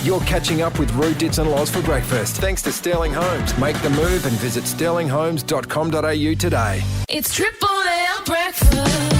You're catching up with Roo, Ditts and Loz for breakfast. Thanks to Sterling Homes. Make the move and visit sterlinghomes.com.au today. It's Triple M breakfast.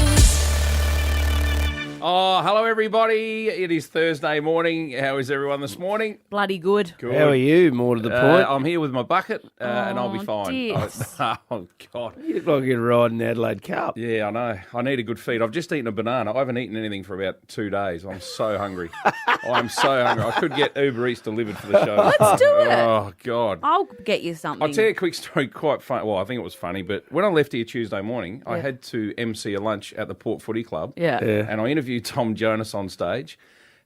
Oh, hello everybody. It is Thursday morning. How is everyone this morning? Bloody good. Good. How are you? More to the point. I'm here with my bucket and I'll be fine. Ditts. Oh, God. You look like you're riding Adelaide Cup. Yeah, I know. I need a good feed. I've just eaten a banana. I haven't eaten anything for about 2 days. I'm so hungry. I'm so hungry. I could get Uber Eats delivered for the show. Let's do it. Oh, God. I'll get you something. I'll tell you a quick story, quite fun. Well, I think it was funny, but when I left here Tuesday morning, I had to MC a lunch at the Port Footy Club. Yeah. And I interviewed Tom Jonas on stage,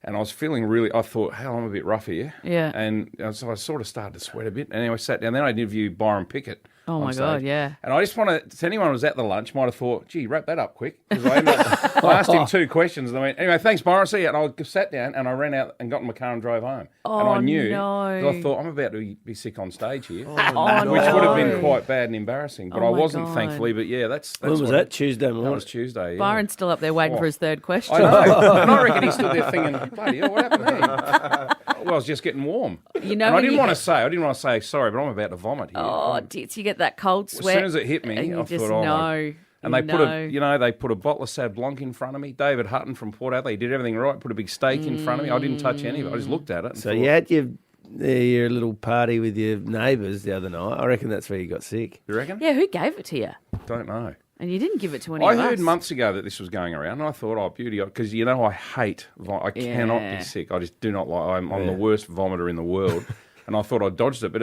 and I was feeling I thought, hell, I'm a bit rough here. Yeah. And so I sort of started to sweat a bit. And anyway, I sat down. Then I interviewed Byron Pickett. Oh, on my stage. God, yeah. And I just want to anyone who was at the lunch might have thought, gee, wrap that up quick. Because I asked him 2 questions, and I went, anyway, thanks, Byron, see you. And I sat down, and I ran out and got in my car and drove home. And I knew, no. 'cause I thought, I'm about to be sick on stage here. Oh, Which no. would have been quite bad and embarrassing. But Oh, I my wasn't, God. thankfully. But yeah, that's When was what that? Tuesday morning? That was Tuesday, yeah. Byron's still up there waiting for his third question. I know. And I reckon he's still there thinking, bloody hell, what happened there? Well, I was just getting warm. You know, And I when didn't you want to say, sorry, but I'm about to vomit here. Oh, Ditts, you get that cold As sweat. soon as it hit me, and you I just thought, oh, know. And they put a bottle of Sauv Blanc in front of me. David Hutton from Port Adelaide, he did everything right. Put a big steak in front of me. I didn't touch any of it. I just looked at it. And So thought, you had your little party with your neighbours the other night. I reckon that's where you got sick. You reckon? Yeah, who gave it to you? Don't know. And you didn't give it to any I of us. heard months ago that this was going around, and I thought, oh, beauty, because you know I hate I cannot Yeah. be sick. I just do not like. I'm the worst vomiter in the world, and I thought I dodged it. But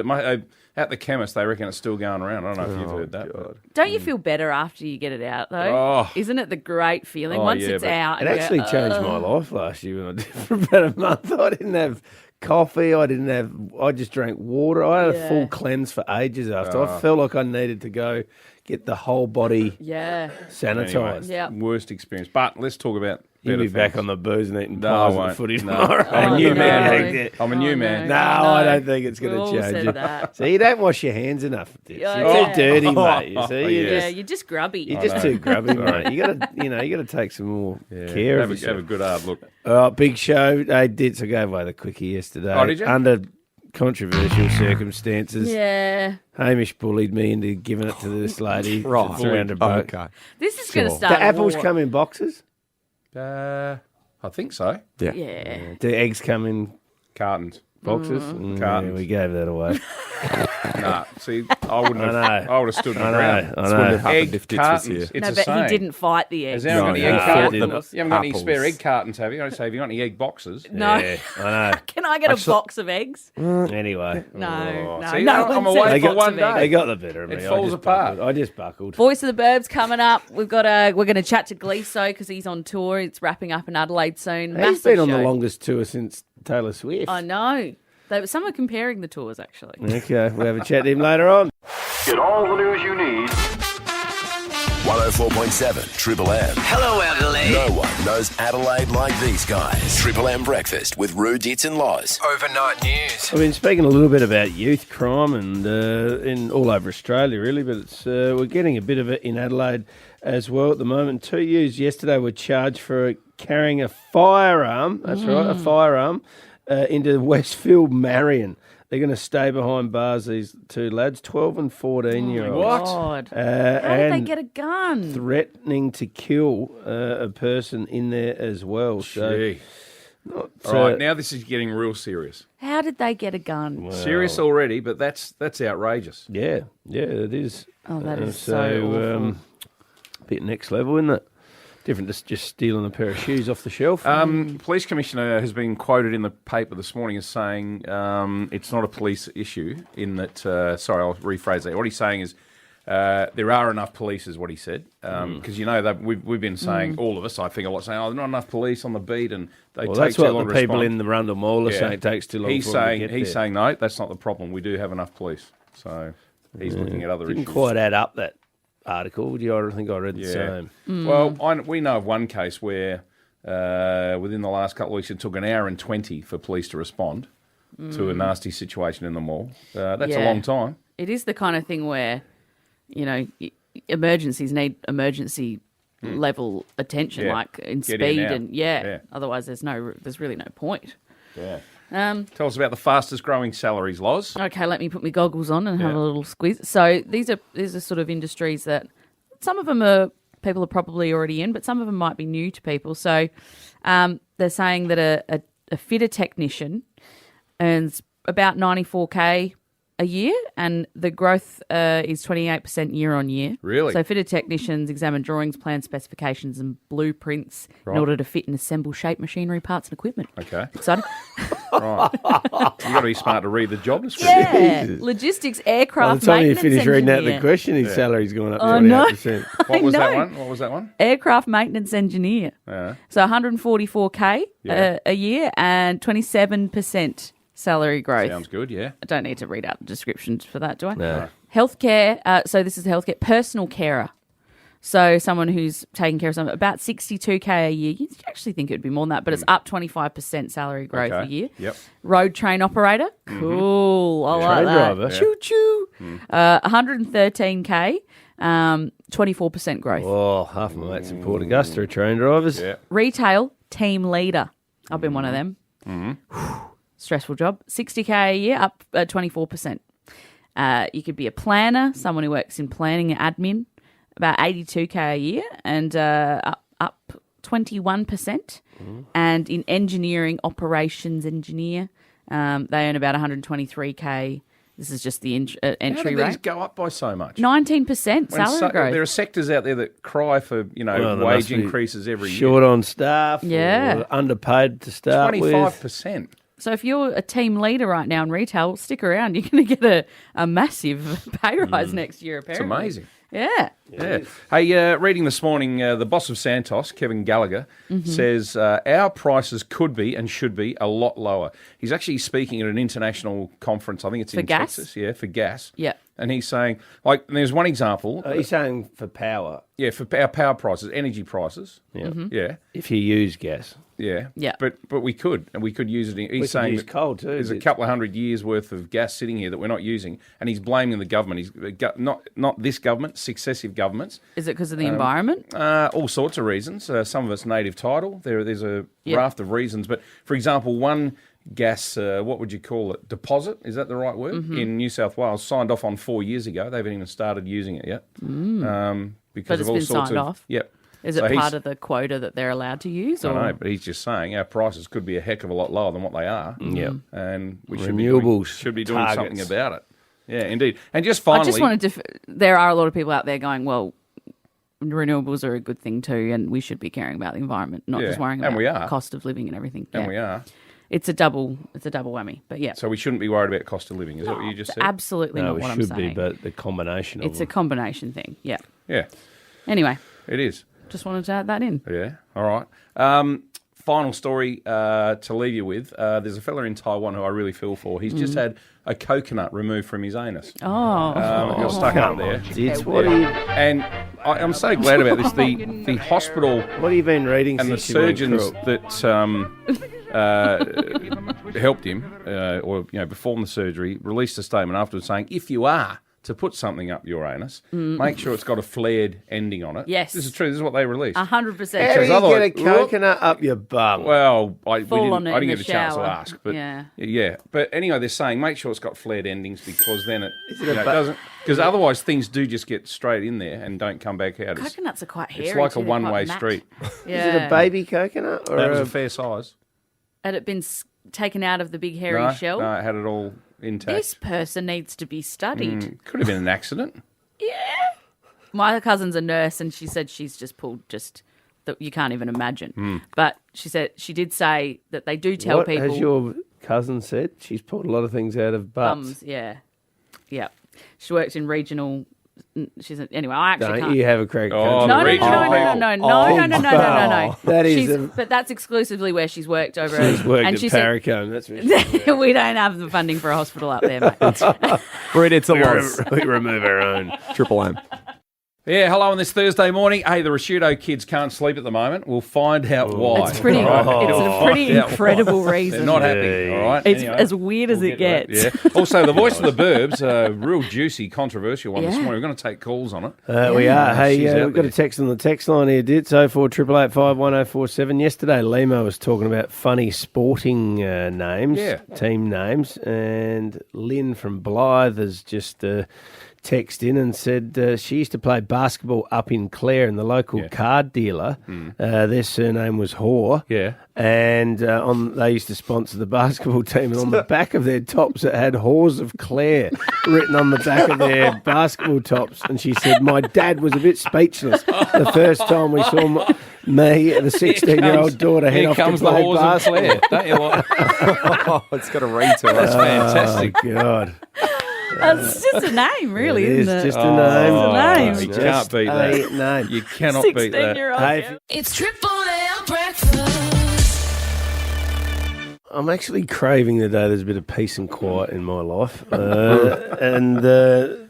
at the chemist, they reckon it's still going around. I don't know if you've heard that. But Don't you feel better after you get it out, though? Oh. Isn't it the great feeling? Oh, Once yeah, it's but out. It and actually you go, changed my life last year when I did it for about a month. I didn't have coffee. I just drank water. I had a full cleanse for ages after. I felt like I needed to go get the whole body Yeah. sanitised. Yeah. worst experience. But let's talk about. You'll better be back things. on the booze and eating No, pies I at the won't. footy No. tomorrow. I'm a new Oh, man. no. I'm a new man. No, I don't think it's going We've all to change said you. that. So you don't wash your hands enough. Yeah, You're yeah. too dirty, mate. You see, Yeah, you're just grubby. you're just too grubby, mate. You got to take some more care of Have yourself. a good hard look. Big show. Hey, Ditts, I gave away the Quickie yesterday. Oh, did you? Under controversial circumstances. Yeah. Hamish bullied me into giving it to this lady. Right. For $300. Okay. This is going to start. Do apples a war. come in boxes? I think so. Yeah. Do eggs come in Cartons. boxes? Cartons. Yeah, we gave that away. Nah, see, I wouldn't have. I know. I would have stood my I ground. know. Wouldn't have happened Egg if Ditts was cartons. here. It's No, a but saying. he didn't fight the eggs. Has anyone got any egg no, cartons? didn't. You haven't got any Apples. spare egg cartons, have you? I say, have you got any egg boxes? No. Yeah, I Can I get a box of eggs? know. Anyway. No. No. See, no I'm one away said for box one of day. eggs. They got the better of me. It falls apart. I just buckled. Voice of the Burbs coming up. We're going to chat to Gleeson because he's on tour. It's wrapping up in Adelaide soon. He's Massive been on show. the longest tour since Taylor Swift. I know. Some are comparing the tours actually. Okay, we'll have a chat to him later on. Get all the news you need. 104.7 Triple M. Hello, Adelaide. No one knows Adelaide like these guys. Triple M breakfast with Roo, Ditts and Loz. Overnight news. I've been speaking a little bit about youth crime and in all over Australia, really, but it's we're getting a bit of it in Adelaide as well at the moment. 2 youths yesterday were charged for carrying a firearm. That's right, a firearm into Westfield, Marion. They're going to stay behind bars, these 2 lads, 12 and 14-year-olds. What? God. How did they and get a gun? threatening to kill a person in there as well. So, Gee. not, All right, now this is getting real serious. How did they get a gun? Serious already, but that's outrageous. yeah, it is. Oh, that is so awful. A bit next level, isn't it? Different to just stealing a pair of shoes off the shelf. Police Commissioner has been quoted in the paper this morning as saying it's not a police issue in that, sorry, I'll rephrase that. What he's saying is there are enough police is what he said. Because, you know, that we've been saying, all of us, I think a lot, saying, oh, there's not enough police on the beat and they well, take that's too long what to the people respond. in the Rundle Mall are Yeah. saying. It takes too long He's for them to saying, get he's there. saying, no, that's not the problem. We do have enough police. So he's looking at other Didn't issues. quite add up that article. I think I read the same. Well, we know of one case where within the last couple of weeks it took an hour and 20 for police to respond to a nasty situation in the mall. That's a Yeah. long time. It is the kind of thing where, you know, emergencies need emergency level attention, Yeah. like in Get speed in now. and Yeah. Otherwise, there's really no point. Yeah. Tell us about the fastest growing salaries, Loz. Okay, let me put my goggles on and have a little squeeze. So these are sort of industries that some of them people are probably already in, but some of them might be new to people. So they're saying that a fitter technician earns about 94K a year, and the growth is 28% year on year. Really? So fitter technicians examine drawings, plans, specifications and blueprints in order to fit and assemble shape machinery, parts and equipment. Okay. Exciting? Right. You've got to be smart to read the job description. Yeah. Logistics, By aircraft the time you maintenance finish reading out the engineer. question, his salary's gone up Oh, no. 28%. What was that know. one? What was that one? Aircraft maintenance engineer. Yeah. So 144K Yeah. a year and 27% salary growth. Sounds good, yeah. I don't need to read out the descriptions for that, do I? No. Healthcare. So this is healthcare. Personal carer. So someone who's taking care of someone, about 62K a year. You actually think it would be more than that, but it's up 25% salary growth a year. Yep. Road train operator. Cool. I like Train that. driver. Choo-choo. 113K, 24% growth. Oh, half my mates in Port Augusta are train drivers. Yeah. Retail team leader. I've been one of them. Stressful job. 60K a year, up 24%. You could be a planner, someone who works in planning and admin, about 82K a year, and up 21%. And in engineering, operations engineer, they earn about 123K. This is just the How entry did these rate. go up by so much? 19% When salary growth. there are sectors out there that cry for, Well, they wage must be increases every Short year. on staff. Yeah. Or underpaid to start with. 25%. So if you're a team leader right now in retail, stick around. You're going to get a massive pay rise next year, It's apparently. amazing. Yeah. Yeah. Hey, reading this morning, the boss of Santos, Kevin Gallagher, says our prices could be and should be a lot lower. He's actually speaking at an international conference. I think it's For in gas? Texas. Yeah, for gas. Yeah. And he's saying, and there's one example. He's saying for power, Yeah, for our power prices, energy prices. Yeah. Yeah. if you use gas. Yeah. Yeah. But we could, and we could use it. He's could saying use that coal too, There's a but- couple of 100 years worth of gas sitting here that we're not using, and he's blaming the government. He's not this government, successive governments. Is it because of the environment? All sorts of reasons. Some of it's native title. There's a raft of reasons. But for example, one gas, what would you call it? Deposit, is that the right word? In New South Wales, signed off on 4 years ago. They haven't even started using it yet. Because But of it's all been sorts signed of, off? Yep. Is So it he's- part of the quota that they're allowed to use? I Or? know, but he's just saying our prices could be a heck of a lot lower than what they are. Yep. And we Renewables should be doing targets. something about it. Yeah, indeed. And just finally, I just wanted to. There are a lot of people out there going, well, renewables are a good thing too, and we should be caring about the environment, not Yeah, just worrying and about we are. cost of living and everything. and Yeah. we are. It's a double whammy. But yeah, So we shouldn't be worried about cost of living. Is that what you just said? absolutely No, not we what I'm should saying. be, but the combination of It's a combination thing. Yeah. Yeah, Anyway, it is. just wanted to add that in. Yeah. All right. Final story to leave you with. There's a fella in Taiwan who I really feel for. He's just had a coconut removed from his anus. Mm. Oh, It got stuck up there. Ditts, what have And I'm so glad about this. The hospital you been reading and the since you went surgeons crook? that helped him or performed the surgery released a statement afterwards saying, if you are to put something up your anus, make sure it's got a flared ending on it. Yes. This is true. This is what they released. 100%. How do Because you otherwise- get a coconut up your bum? Well, I Fall on didn't, it I in didn't the get a chance to shower. ask. But Yeah. yeah. But anyway, they're saying make sure it's got flared endings because then it, it a doesn't... Because otherwise things do just get straight in there and don't come back out. Coconuts are quite hairy. It's like a too, they're one-way quite matte. street. Yeah. Is it a baby coconut or That was a a fair size. Had it been taken out of the big hairy shell? No, it had it all intact. This person needs to be studied. Could have been an accident. My cousin's a nurse, and she said she's just pulled that you can't even imagine. But she said she did say that they do tell what people has your cousin said? She's pulled a lot of things out of butts. bums. Yeah. She works in regional. Anyway. I actually Don't can't. you have a crack? Oh, No, the no, regional no, no, people. no, no, no, no. That is But that's exclusively where she's worked over. She's worked and at she said, Paracombe. That's what she we don't have the funding for a hospital up there, mate. Read it's a loss. we remove our own. Triple M. Yeah, hello on this Thursday morning. Hey, the Ricciuto kids can't sleep at the moment. We'll find out why. It's pretty. All right? It's a pretty incredible reason. They're not happy, all right? It's Anyway, as weird as it get gets. that. Yeah. Also, the voice of the Burbs, a real juicy, controversial one this Yeah. morning. We're going to take calls on it. We are. Hey, She's out we've got there. a text on the text line here, Ditts, 0488851047. Yesterday, Limo was talking about funny sporting names, team names, and Lynn from Blythe has just text in and said she used to play basketball up in Clare, and the local card dealer, their surname was Hoare. Yeah. And they used to sponsor the basketball team, and on the back of their tops it had Whores of Clare written on the back of their basketball tops. And she said, my dad was a bit speechless the first time we saw me and the 16-year-old daughter head off to comes the play Whores of basketball. Clare. Don't you like? It's got a ring to it. That's fantastic. Oh, God. It's just a name, really, It is isn't it? just a name. It's a name. You Just can't beat that. a name. You cannot beat that. 16-year-old. Hey, It's Triple M breakfast. I'm actually craving the day there's a bit of peace and quiet in my life. And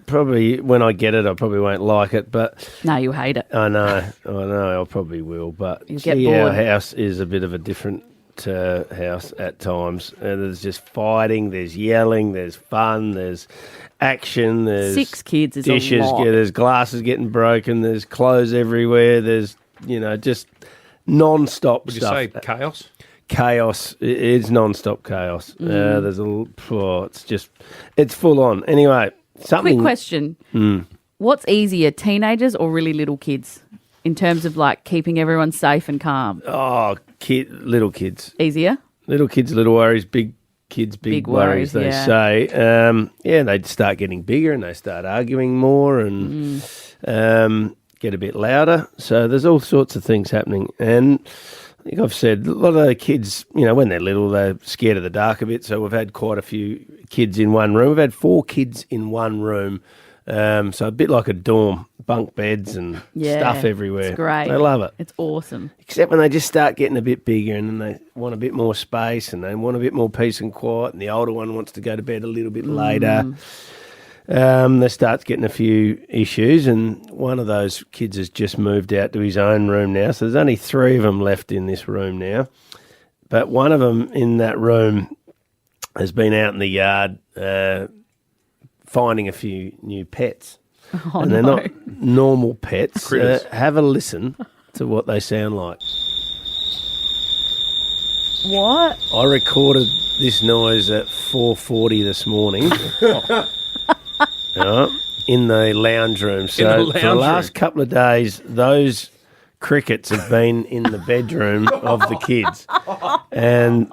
probably when I get it, I probably won't like it. But No, you hate it. I know, I probably will. But You get our bored. house is a bit of a different house at times. There's just fighting, there's yelling, there's fun, there's action, there's 6 kids is dishes, a lot. there's glasses getting broken, there's clothes everywhere, there's, just non-stop Would you stuff. say chaos? Chaos. It is non-stop chaos. There's it's full on. Anyway, something. Quick question. What's easier, teenagers or really little kids in terms of like keeping everyone safe and calm? Oh, little kids. Easier? Little kids, little worries. Big kids, big worries, they yeah. say. They start getting bigger and they start arguing more and get a bit louder. So there's all sorts of things happening. And I think I've said a lot of the kids, when they're little, they're scared of the dark a bit. So we've had quite a few kids in one room. We've had 4 kids in one room. So a bit like a dorm, bunk beds and stuff everywhere. It's great. They love it. It's awesome. Except when they just start getting a bit bigger and then they want a bit more space and they want a bit more peace and quiet, and the older one wants to go to bed a little bit later. They start getting a few issues, and one of those kids has just moved out to his own room now. So there's only 3 of them left in this room now. But one of them in that room has been out in the yard finding a few new pets. Oh, and they're no. not normal pets. Critters. Have a listen to what they sound like. What? I recorded this noise at 4:40 this morning. In the lounge room. So In the lounge for the last room. couple of days, those crickets have been in the bedroom of the kids. And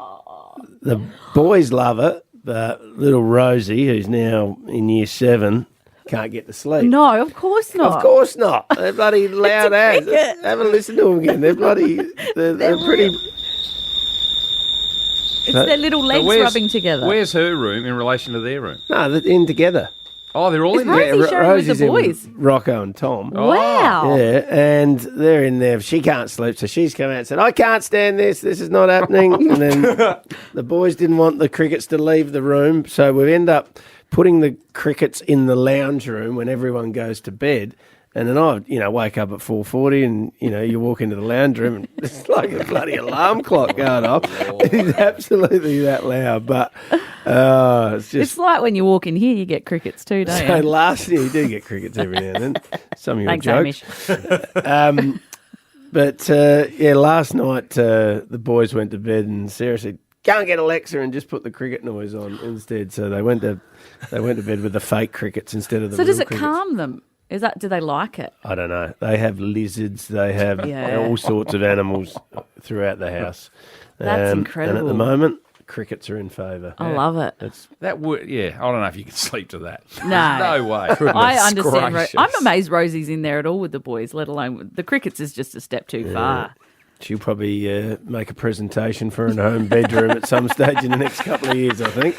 the boys love it, but little Rosie, who's now in year 7, can't get to sleep. No, of course not. Of course not. They're bloody loud as. cricket. Have a listen to them again. They're bloody. They're pretty. It's their little legs where's- rubbing together. Where's her room in relation to their room? No, they're in together. Oh, they're all Is in there. Rosie sharing with the Rosie's in boys? Rocco and Tom. Wow. Yeah, and they're in there. She can't sleep, so she's come out and said, I can't stand this. This is not happening. And then the boys didn't want the crickets to leave the room, so we end up putting the crickets in the lounge room when everyone goes to bed. And then I, wake up at 4:40 and, you walk into the lounge room and it's like a bloody alarm clock going off. It's absolutely that loud. But it's just... It's like when you walk in here, you get crickets too, don't So you? last year you do get crickets every now and then. Some of your Thanks, jokes. Hamish. But last night the boys went to bed and Sarah said, "Go and get Alexa and just put the cricket noise on instead." So they went to bed with the fake crickets instead of the So does real it crickets. calm them? Do they like it? I don't know. They have lizards. They have Yeah. all sorts of animals throughout the house. That's And at incredible. the moment, crickets are in favour. I love it. That would, I don't know if you can sleep to that. No. No way. I understand. gracious. I'm amazed Rosie's in there at all with the boys, let alone the crickets is just a step too far. She'll probably make a presentation for her home bedroom at some stage in the next couple of years, I think.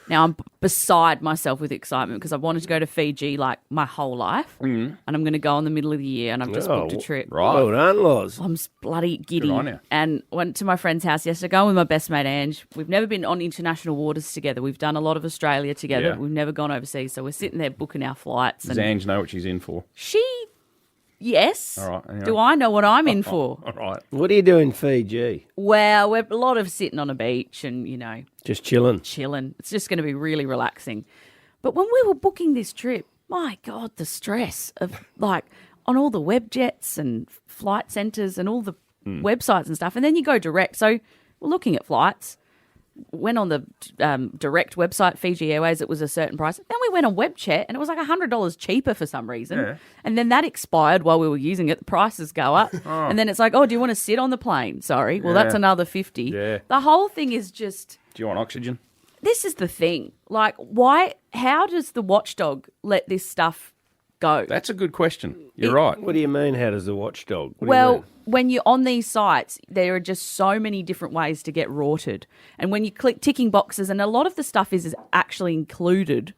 Now I'm beside myself with excitement because I wanted to go to Fiji like my whole life, and I'm going to go in the middle of the year, and I've just booked a trip. Right. Well done, Loz. I'm bloody giddy. on you. And went to my friend's house yesterday, going with my best mate Ange. We've never been on international waters together. We've done a lot of Australia together. Yeah. We've never gone overseas, so we're sitting there booking our flights. Does And Ange know what she's in for? yes. All right, anyway. Do I know what I'm in for? All right. What do you do in Fiji? Well, we're a lot of sitting on a beach and, Just chilling. chilling. It's just going to be really relaxing. But when we were booking this trip, my God, the stress of like on all the web jets and flight centres and all the websites and stuff. And then you go direct. So we're looking at flights. Went on the direct website, Fiji Airways, it was a certain price. Then we went on WebChat and it was like $100 cheaper for some reason. Yeah. And then that expired while we were using it. The prices go up. And then it's like, oh, do you want to sit on the plane? Sorry. Well, that's Yeah. another 50. Yeah. The whole thing is just, Do you want oxygen? this is the thing. Like, how does the watchdog let this stuff go? That's a good question. You're right. What do you mean, how does the watchdog? What do you Well, mean? when you're on these sites, there are just so many different ways to get rorted. And when you click ticking boxes, and a lot of the stuff is actually included,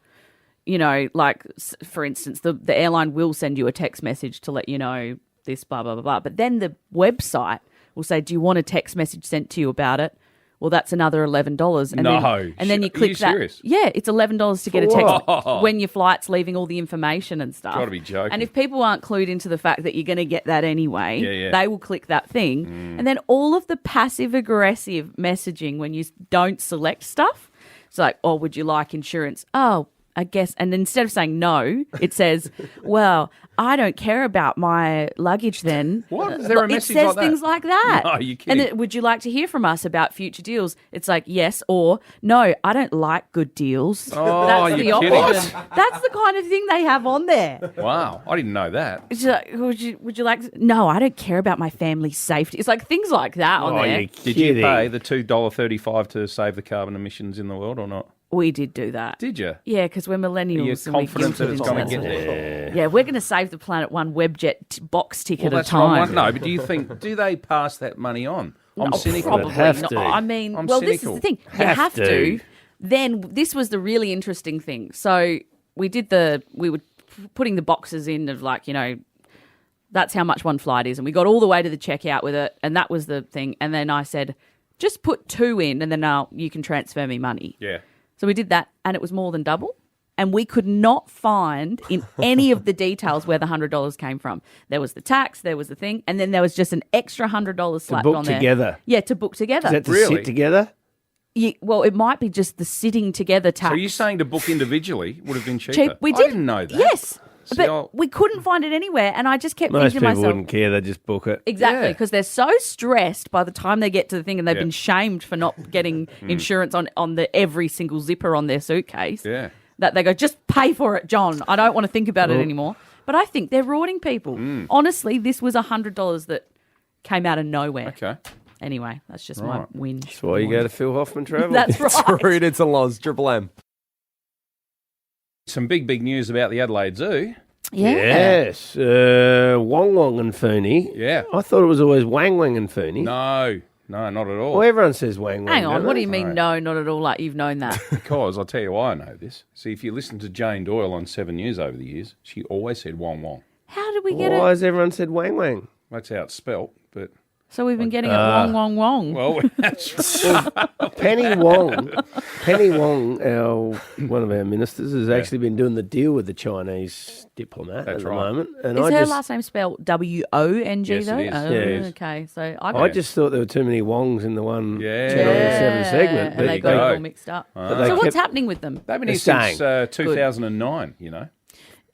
like, for instance, the airline will send you a text message to let you know this, blah, blah, blah, blah. But then the website will say, do you want a text message sent to you about it? Well, that's another $11. And No. then you Are click you that. serious? Yeah, it's $11 to get a text Whoa. when your flight's leaving all the information and stuff. Gotta be joking. And if people aren't clued into the fact that you're going to get that anyway, Yeah. they will click that thing. And then all of the passive aggressive messaging when you don't select stuff. It's like, oh, would you like insurance? Oh, I guess. And instead of saying no, it says, well, I don't care about my luggage then. What? Is there a It message says like that? things like that. No, you're kidding. And would you like to hear from us about future deals? It's like, yes, or no, I don't like good deals. Oh, That's the you're kidding. option. That's the kind of thing they have on there. Wow. I didn't know that. It's like, would you like to, no, I don't care about my family's safety. It's like things like that on Oh, there. you're Did you kidding. pay the $2.35 to save the carbon emissions in the world or not? We did do that. Did you? Yeah, because we're millennials. Are you and we confident that guilted it's into going to that get sort of- there? Yeah, we're going to save the planet one webjet box ticket Well, at a that's what I'm time. wondering. No, but do you think, do they pass that money on? I'm cynical. Probably have not. to. I mean, I'm well, this is cynical. the thing. You have to. Then this was the really interesting thing. So we were putting the boxes in of like, that's how much one flight is. And we got all the way to the checkout with it. And that was the thing. And then I said, just put 2 in and then you can transfer me money. Yeah. So we did that and it was more than double. And we could not find in any of the details where the $100 came from. There was the tax, there was the thing, and then there was just an extra $100 slapped book on there. together? Yeah, to book together. Is that to Really? sit together? Well, it might be just the sitting together tax. So you're saying to book individually would have been cheaper? cheap? We did. I didn't know that. Yes, See, but we couldn't find it anywhere, and I just kept Most thinking people to myself, wouldn't care. They just book it. exactly, Yeah. because they're so stressed by the time they get to the thing, and they've Yeah. been shamed for not getting insurance on the every single zipper on their suitcase. Yeah. That they go, just pay for it, John. I don't want to think about it anymore. But I think they're rorting people. Honestly, this was $100 that came out of nowhere. Okay. Anyway, that's just my Right. whinge. That's why you go to Phil Hoffman Travel. That's right. Rude, it's a Loz, Triple M. Some big news about the Adelaide Zoo. Yeah. Yes. Wong Wong and Fooney. Yeah. I thought it was always Wang Wang and Fooney. No, not at all. Well, everyone says Wang Wang. Hang on, don't what do they? you mean, no, not at all, like you've known that? Because I'll tell you why I know this. See, if you listen to Jane Doyle on 7 News over the years, she always said Wong Wong. How did we get Why it? has everyone said Wang Wang? That's how it's spelt, but So we've been getting it wong, wong, wong. well, that's right. Penny Wong, one of our ministers, has actually been doing the deal with the Chinese diplomat That's at the right. moment. And Is I her just, last name spelled W-O-N-G Yes, it though? is. Oh, Yeah, it is. okay. So I just thought there were too many Wongs in the one Yeah. 297 segment. and they you got it go. all mixed up. but they So what's kept- happening with them? They've been They're here since staying. 2009, you know.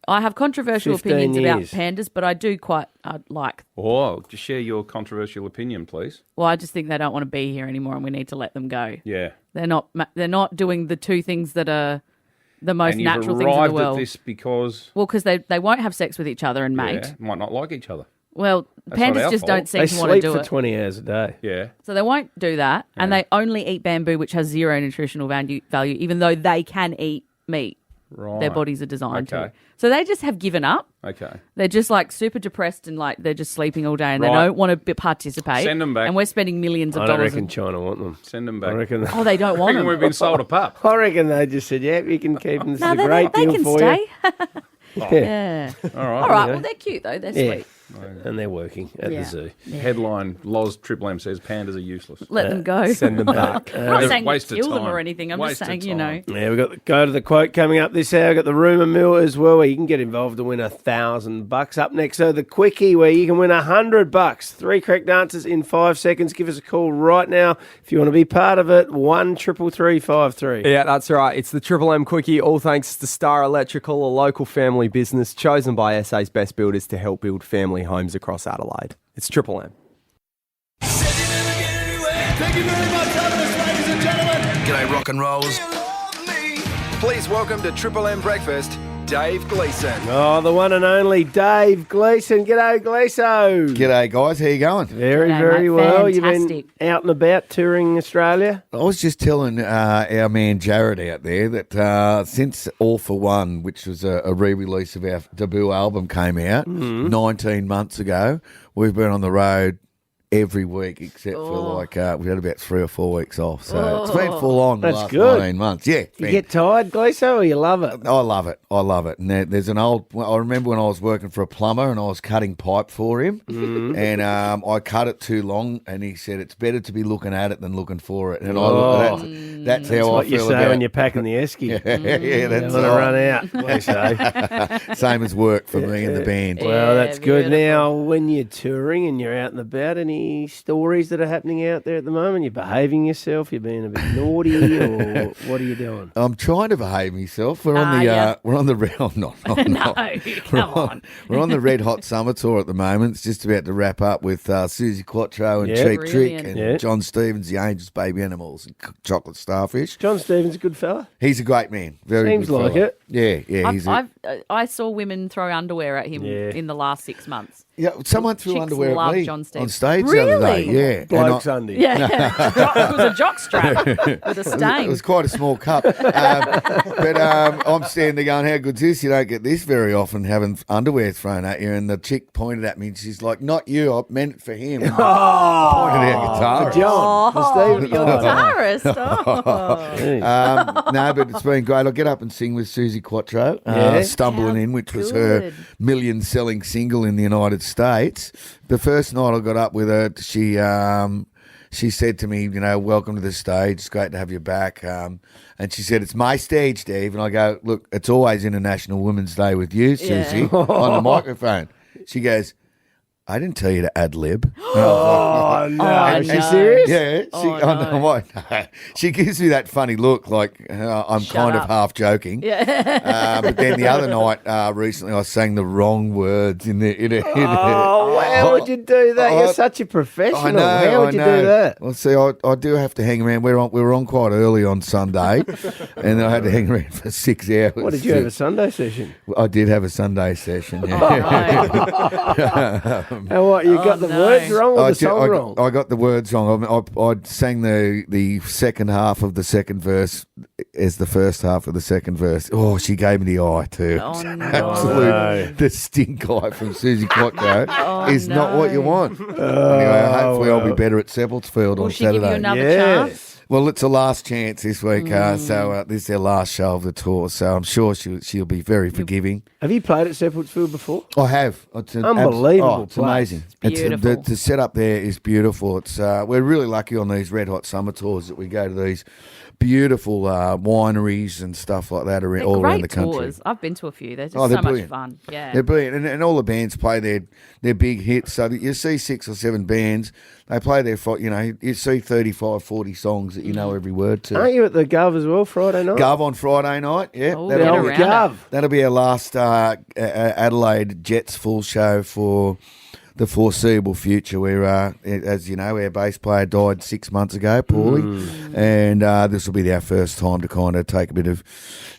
I have controversial 15 opinions about years. pandas, but I do quite like. Oh, just share your controversial opinion, please. Well, I just think they don't want to be here anymore, and we need to let them go. Yeah. They're not doing the two things that are the most And you've natural things in the arrived at world. this because Well, because they won't have sex with each other and mate. yeah, might not like each other. Well, That's not pandas our just fault. don't seem They to want to sleep do for it. 20 hours a day. Yeah. So they won't do that, and they only eat bamboo, which has zero nutritional value, even though they can eat meat. their bodies are designed to. Okay. So they just have given up. Okay. They're just like super depressed and like they're just sleeping all day and they Right. don't want to participate. Send 'em back. And we're spending millions of I don't dollars. reckon China want them. Send them I back. reckon. Oh, they don't want I reckon them. we've been sold a pup. I reckon they just said, "Yeah, you can keep them. This No, is a they great deal can for stay. you." Yeah. All right. All right. Well, they're cute though. They're Yeah. sweet. And they're working at Yeah. the zoo. Headline: Loz Triple M says pandas are useless. Let them go. Send them back. I'm not saying waste of kill them time. or anything. I'm Waste just of saying, you know. time. Yeah, we've got the go to the quote coming up this hour. We've got the Rumour Mill as well, where you can get involved and win $1,000. Up next, so the Quickie, where you can win $100. 3 correct answers in 5 seconds. Give us a call right now if you want to be part of it. 133353. Yeah, that's right. It's the Triple M Quickie, all thanks to Star Electrical, a local family business chosen by SA's best builders to help build family homes across Adelaide. It's Triple M. Thank you very much, ladies and gentlemen. G'day, rock and rollers. Please welcome to Triple M Breakfast, Dave Gleeson. Oh, the one and only Dave Gleeson. G'day, Gleeso. G'day, guys. How you going? Very, G'day, very mate. well. You've Fantastic. been out and about touring Australia. I was just telling our man Jared out there that since All For One, which was a re-release of our debut album, came out 19 months ago, we've been on the road every week except for like we had about 3 or 4 weeks off. So it's been full on the That's last good. 19 months. Yeah. You get tired, Gleeso, or you love it? I love it. I love it. And there's an old. I remember when I was working for a plumber and I was cutting pipe for him, and I cut it too long, and he said it's better to be looking at it than looking for it. And that's how That's I what you feel say about when you're packing the esky. yeah, that's Want to right. run out, Gleeso. Same as work for me and the band. Well, that's good. beautiful. Now, when you're touring and you're out and about, any stories that are happening out there at the moment? You're behaving yourself? You're being a bit naughty, or what are you doing? I'm trying to behave myself. We're on the yeah. we're on the red. I'm not. I'm No, not. come on. We're on the Red Hot Summer Tour at the moment. It's just about to wrap up with Susie Quattro and Yeah. Cheap Trick Brilliant. and Yeah. John Stevens, the Angels, Baby Animals, and Chocolate Starfish. John Stevens, a good fella. He's a great man. Very Seems good like fella. it. Yeah. He's I saw women throw underwear at him Yeah. in the last 6 months. someone threw Chicks underwear love at me John on Stevens. stage the other day. Really? Yeah, Bloke Sunday. Yeah, it was a jock strap with a It stain. was quite a small cup. But I'm standing there going, how good's this? You don't get this very often, having underwear thrown at you. And the chick pointed at me and she's like, not you, I meant it for him. And pointed out guitar. John, the Stevens Your guy. guitarist. Oh. No, but it's been great. I'll get up and sing with Susie Quattro, Yeah. Stumbling How In, which was her good. million-selling single in the United States. The first night I got up with her, she said to me, welcome to the stage. It's great to have you back. And she said, it's my stage, Dave. And I go, look, it's always International Women's Day with you, Susie, on the microphone. She goes, I didn't tell you to ad-lib. Oh, no. Oh, Is she no. serious? Yeah, Oh, no. She gives me that funny look, like I'm kind of up. half joking. But then the other night, recently, I sang the wrong words in a. Oh, how would you do that? You're such a professional. How would you do that? Well, see, I do have to hang around. We were on quite early on Sunday, and I had to hang around for 6 hours. What, did you have a Sunday session? I did have a Sunday session. Yeah. Oh, no. And what, you got the no. words wrong or the song wrong? I got the words wrong. I sang the second half of the second verse as the first half of the second verse. Oh, she gave me the eye too. Oh, no. Absolute the stink eye from Susie Quattro is not what you no. want. Anyway, hopefully I'll be better at Sepultsfield Will on she give you Saturday. another Yeah. chance? Well, it's a last chance this week, so this is their last show of the tour. So I'm sure she'll be very forgiving. Have you played at Sepultsfield before? I have. It's an Unbelievable it's place. amazing. beautiful. The setup there is beautiful. It's we're really lucky on these Red Hot Summer tours that we go to these beautiful wineries and stuff like that They're all around great the country. tours. I've been to a few. They're just Oh, they're so much brilliant. fun. Yeah. They're brilliant, and all the bands play their big hits. So that you see 6 or 7 bands, they play their, you see 35, 40 songs that you know every word to. Aren't you at the Gov as well Friday night? Gov on Friday night, yeah. Oh, The get old around Gov. That'll be our last Adelaide Jets full show for the foreseeable future. Where, as you know, our bass player died 6 months ago, Paulie, and this will be our first time to kind of take a bit of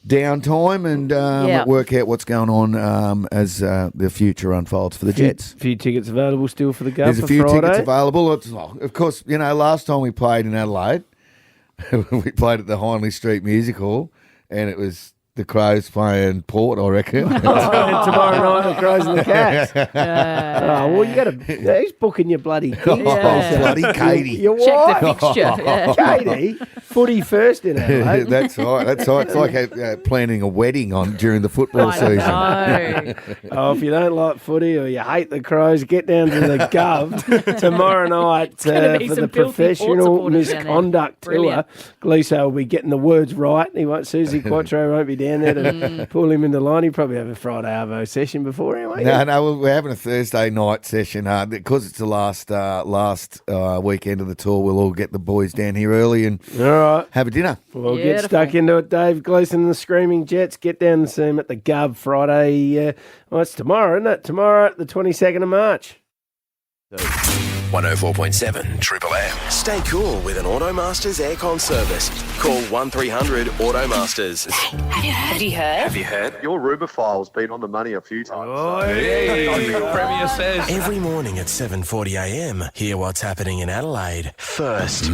downtime and work out what's going on as the future unfolds for the Jets. A few tickets available still for the Gov There's for a few Friday. tickets available. Of course, last time we played in Adelaide, we played at the Hindley Street Music Hall, and it was the Crows playing Port, I reckon. Tomorrow night, the Crows and the Cats. Oh, well, you got to. Who's booking your bloody gigs? Yeah. Bloody Katie. Your Check wife? the fixture. Yeah. Katie, footy first in Adelaide. That's right. That's right. It's like planning a wedding during the football season. No. Oh, if you don't like footy or you hate the Crows, get down to the Gov tomorrow night gonna be for some the filthy Port professional supporters down there. misconduct tour. Brilliant. Gleeson will be getting the words right. He won't. Susie Quattro won't be down there to pull him in the line. He'll probably have a Friday Arvo session before anyway. No, we're having a Thursday night session because it's the last weekend of the tour. We'll all get the boys down here early and All right. have a dinner. Well, get Beautiful. stuck into it, Dave. Gleeson and the Screaming Jets. Get down and see him at the Gov Friday. Well, it's tomorrow, isn't it? Tomorrow, the 22nd of March. 104.7 Triple M. Stay cool with an Automasters aircon service. Call 1300 Automasters. Have you heard? Have you heard? Your Rumour file's been on the money a few times. Hey, Premier says. Every morning at 7:40am, hear what's happening in Adelaide first.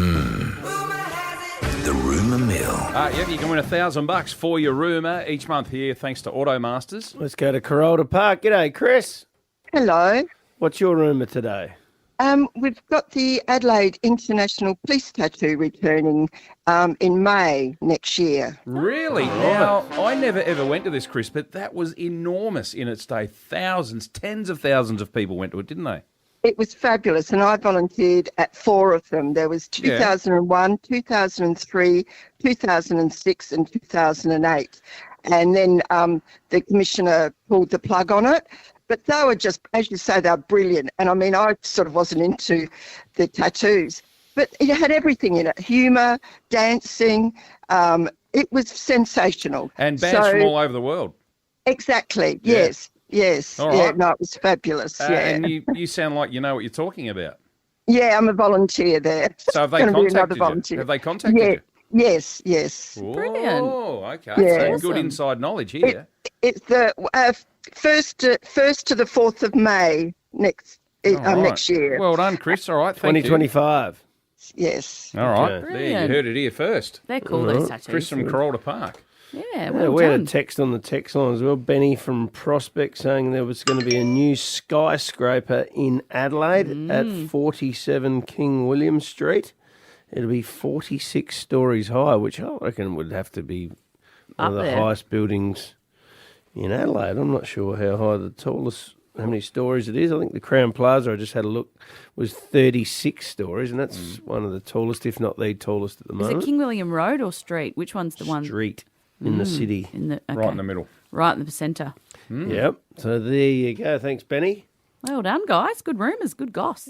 The Rumour Mill. Yeah, you can win $1,000 for your rumour each month here, thanks to Automasters. Let's go to Corolta Park. G'day, Chris. Hello. What's your rumour today? We've got the Adelaide International Police Tattoo returning in May next year. Really? Now, I never ever went to this, Chris, but that was enormous in its day. Thousands, tens of thousands of people went to it, didn't they? It was fabulous, and I volunteered at 4 of them. There was 2001, 2003, 2006 and 2008. And then the commissioner pulled the plug on it. But they were just, as you say, they're brilliant. And I mean, I sort of wasn't into the tattoos, but it had everything in it, humour, dancing. It was sensational. And bands from all over the world. Exactly, Yeah. yes. All Yeah, right. no, it was fabulous, yeah. And you sound like you know what you're talking about. Yeah, I'm a volunteer there. So have they Gonna be another contacted you? volunteer. Have they contacted Yeah. you? Yes. Brilliant. Oh, okay. Yeah. So good Awesome. inside knowledge here. It's the first to the 4th of May next All right. next year. Well done, Chris. All right, thank you. 2025. Yes. All right, Okay. there you Brilliant. heard it here first. They're cool, those tattoos. Chris from Corolta Park. Yeah, Yeah, well we had a done. text on the text line as well. Benny from Prospect saying there was going to be a new skyscraper in Adelaide at 47 King William Street. It'll be 46 stories high, which I reckon would have to be one Up of the there. highest buildings in Adelaide. I'm not sure how high the tallest, how many stories it is. I think the Crown Plaza, I just had a look, was 36 stories, and that's one of the tallest, if not the tallest at the Is moment. it King William Road or Street? Which one's the one? Street in the city. In the, okay. Right in the middle. Right in the centre. Yep. So there you go. Thanks, Benny. Well done, guys. Good rumours, good goss.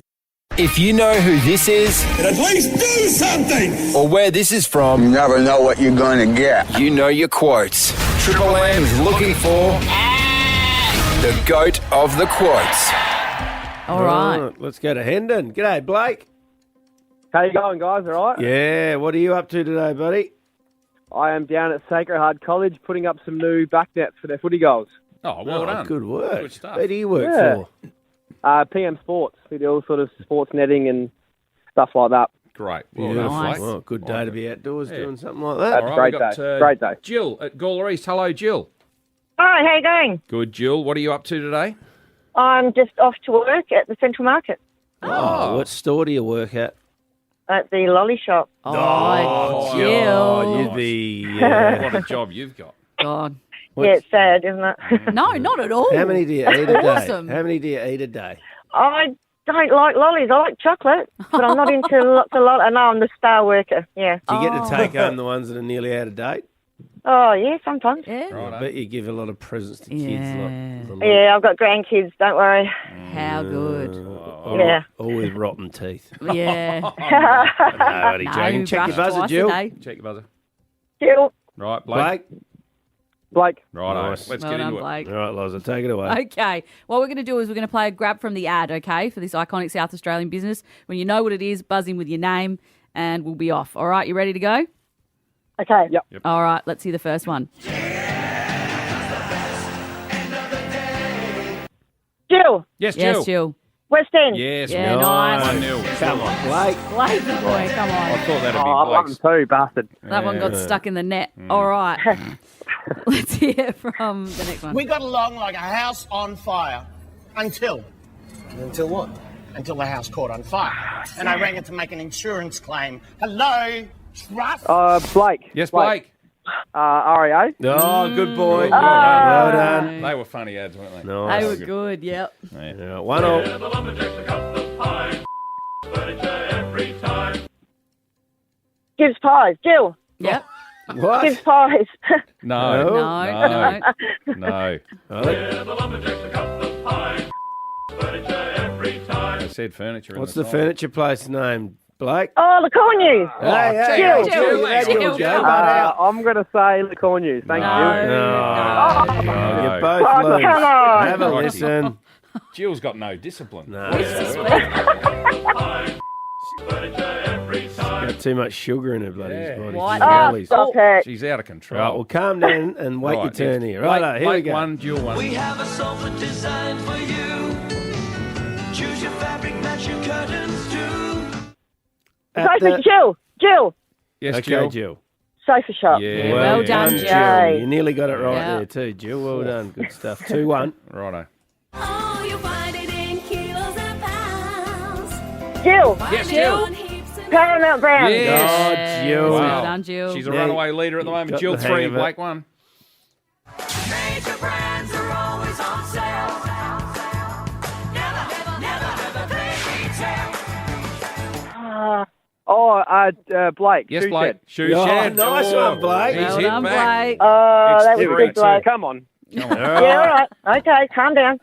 If you know who this is, At least do something! or where this is from, You never know what you're going to get. you know your quotes. Triple M's looking for the GOAT of the quotes. All right. Let's go to Hendon. G'day, Blake. How you going, guys? All right? Yeah, what are you up to today, buddy? I am down at Sacred Heart College putting up some new back nets for their footy goals. Oh, well done. Good work. Good stuff. Where do you work Yeah. for? PM Sports. We do all sort of sports netting and stuff like that. Great. Well Beautiful. done, Blake. Well, good day to be outdoors Yeah. doing something like That's that. All right, great we got, day. Great day. Jill at Gawler East. Hello, Jill. Hi, how you going? Good, Jill. What are you up to today? I'm just off to work at the Central Market Oh, what store do you work at? at the lolly shop. Oh, Jill. Oh, you'd be... What a job you've got. God. Yeah, it's sad, isn't it? No, not at all. How many do you eat a day? Awesome. How many do you eat a day? I don't like lollies. I like chocolate, but I'm not into lots of lot. I know I'm the star worker. Yeah. Do you get to take home the ones that are nearly out of date? Oh, yeah, sometimes. Yeah. I bet you give a lot of presents to kids. Yeah. Yeah, I've got grandkids. Don't worry. How good. Yeah. All with rotten teeth. Yeah. No, only No, joking. Check your brush buzzer, twice a Jill. day. Check your buzzer. Jill. Right, Blake. Blake. Right, Nice. let's Well get done, into it. Blake. All right, Liza, take it away. Okay. What we're going to do is we're going to play a grab from the ad, okay, for this iconic South Australian business. When you know what it is, buzz in with your name and we'll be off. All right, you ready to go? Okay. Yep. All right, let's see the first one. Jill. Yes, Jill. Yes, Jill. West End. Yes, Yeah, well nice. done. 1-0. Come on, Blake. Blake, boy, come I on. thought that'd Oh, be I love Blake's. them too, bastard. That one got stuck in the net. All right. Let's hear from the next one. We got along like a house on fire until. Until what? Until the house caught on fire. And I rang it to make an insurance claim. Hello? Trust? Blake. Yes, Blake. REA. Oh, good boy. Well done. They were funny ads, weren't they? Nice. They were good, yep. Yeah, 1-0. Gives pies. Jill. Yep. What? Gives pies. No. No. No. I said furniture. in What's the the title. furniture place name, Blake? Oh, the corneas. Hey, Jill. Jill. Jill. Go, buddy. I'm going to say the Cornews. Thank you. No. You both Oh, lose. come on. Have a Crikey. listen. Jill's got no discipline. No. Got too much sugar in her bloody body. What? Jellies. Stop it. She's out of control. Right, well, calm down and wait your turn here. Right, here we go. One, Jill one. We have a sofa designed for you. Choose your fabric, match your curtains too. At Sofa. the- Jill. Yes, Okay, Jill. Jill. Sofa shop. Yeah. Well done, Jill. Yay. You nearly got it right Yeah. there too, Jill. Well done. Good stuff. 2-1. Righto. Oh, you find it in kilos and pounds. Jill. Yes, Jill. Paramount Brown. Yes. Oh, Jill. Well done, Jill. She's a Yeah. runaway leader at the moment. Got Jill the hang 3, of it. Blake 1. Major brands are always on sale. Never pay retail. Blake. Yes, Shoe Blake. Shed. Shoe Oh, shed. nice one, Blake. He's Well hit done, back. Blake. Oh, that was It's good, 3-2. Blake. Come on. Come on. Yeah, all right. Okay, calm down.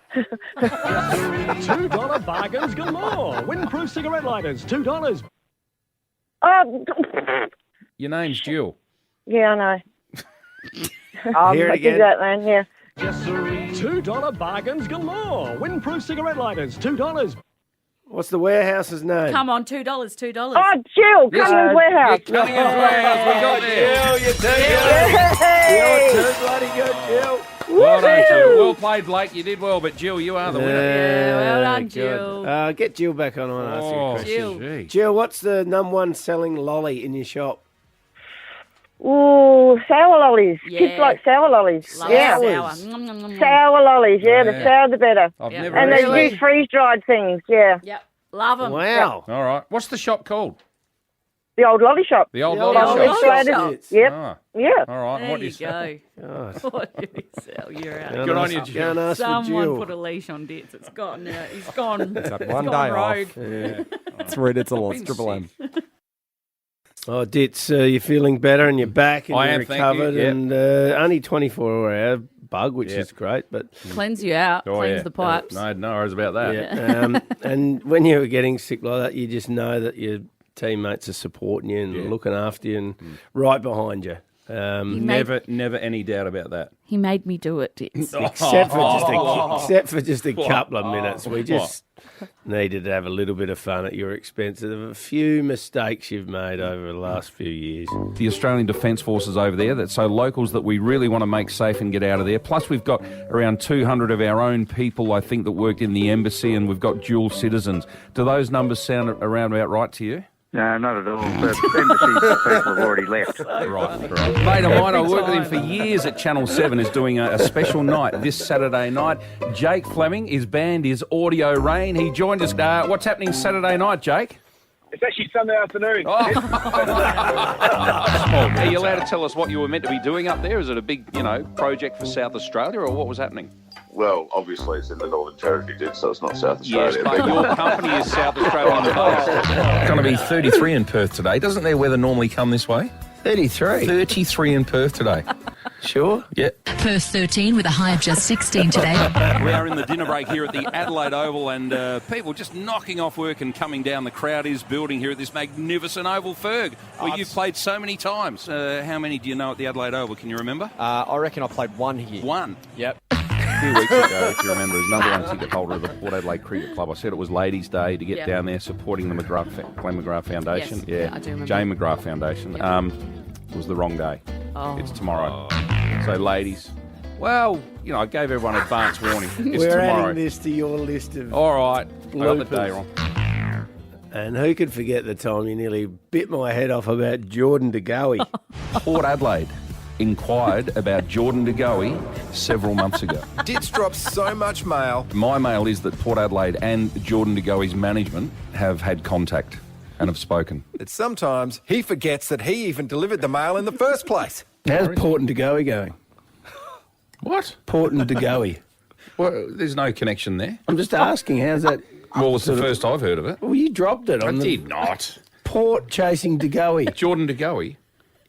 $2 bargains galore. Windproof cigarette lighters, $2. Oh, Your name's Jill. yeah, I know. Hear it I again. did that, man, yeah. Yes, sir. $2 bargains galore. Windproof cigarette lighters, $2. What's the warehouse's name? Come on, $2, $2. Oh, Jill, Yes, Cummins Warehouse. Cunningham's Warehouse. We got there. Jill, you do. Yay! You're too bloody good, Jill. Well done, Woohoo! Jill. Well played, Blake. You did well, but Jill, you are the winner. Yeah, well done, good. Jill. Get Jill back on. I want to ask you a Oh, question. Jill. gee. Jill, what's the number one selling lolly in your shop? Ooh, sour lollies. Yeah. Kids like sour lollies. Love yeah. sour. Sours. Nom, nom, nom, nom. Sour lollies, yeah. The Yeah. sour, the better. I've Yeah. never And they actually... do freeze-dried things, yeah. Yep. Love them. Wow. All right. What's the shop called? The old lolly shop. The old The old lolly lolly shop. shop. Yep. Ah, Yeah. all right. There What do you you say? go. God. What do you sell? You're out. Good on you, Jill. Go and ask for Someone Jill. put a leash on Ditts. It's gone now. He's gone. Got He's one gone day rogue. off. It's 3 Ditts and lots. Been Triple M. Oh, Ditts, you're feeling better and you're back and I you're am, thank you. recovered Yep. and only 24-hour bug, which Yep. is great. But Cleanse you out. Oh, Cleanse yeah. the pipes. No worries about that. yeah, and when you're getting sick like that, you just know that your teammates are supporting you and Yeah. looking after you and right behind you. Never any doubt about that. He made me do it, Ditts. Except for just a couple of minutes, we just needed to have a little bit of fun at your expense of a few mistakes you've made over the last few years. The Australian Defence Forces over there, that's so locals that we really want to make safe and get out of there. Plus, we've got around 200 of our own people, I think, that worked in the embassy, and we've got dual citizens. Do those numbers sound around about right to you? No, not at all. The embassy people have already left. Right. Mate of mine, I worked with him for years at Channel 7, is doing a special night this Saturday night. Jake Fleming, his band is Audio Rain. He joined us. What's happening Saturday night, Jake? It's actually Sunday afternoon. Are you allowed to tell us what you were meant to be doing up there? Is it a big, project for South Australia, or what was happening? Well, obviously it's in the Northern Territory, Ditts, so it's not South Australia. Yes, but your company is South Australian based. It's going to be 33 in Perth today. Doesn't their weather normally come this way? 33? 33 in Perth today. Sure? Yeah. Perth 13 with a high of just 16 today. We are in the dinner break here at the Adelaide Oval, and people just knocking off work and coming down. The crowd is building here at this magnificent Oval, Ferg, where you've played so many times. How many do you know at the Adelaide Oval? Can you remember? I reckon I played one here. One? Yep. A few weeks ago, if you remember, as number one ticket holder of the Port Adelaide Cricket Club, I said it was Ladies' Day to get Yep. down there supporting the Glenn McGrath Foundation. Yes, I do remember. Jane McGrath Foundation. Yep. It was the wrong day. Oh. It's tomorrow. So, ladies, well, I gave everyone advance warning. It's We're tomorrow. adding this to your list of All right, I got the bloopers. day wrong. And who could forget the time you nearly bit my head off about Jordan De Goey? Port Adelaide inquired about Jordan De Goey several months ago. Ditts drops so much mail. My mail is that Port Adelaide and Jordan De Goey's management have had contact and have spoken. That sometimes he forgets that he even delivered the mail in the first place. How's Port and De Goey going? What? Port and De Goey. Well, there's no connection there. I'm just asking, how's that? Well, it's the first I've heard of it. Well, you dropped it. I did not. Port chasing De Goey. Jordan De Goey?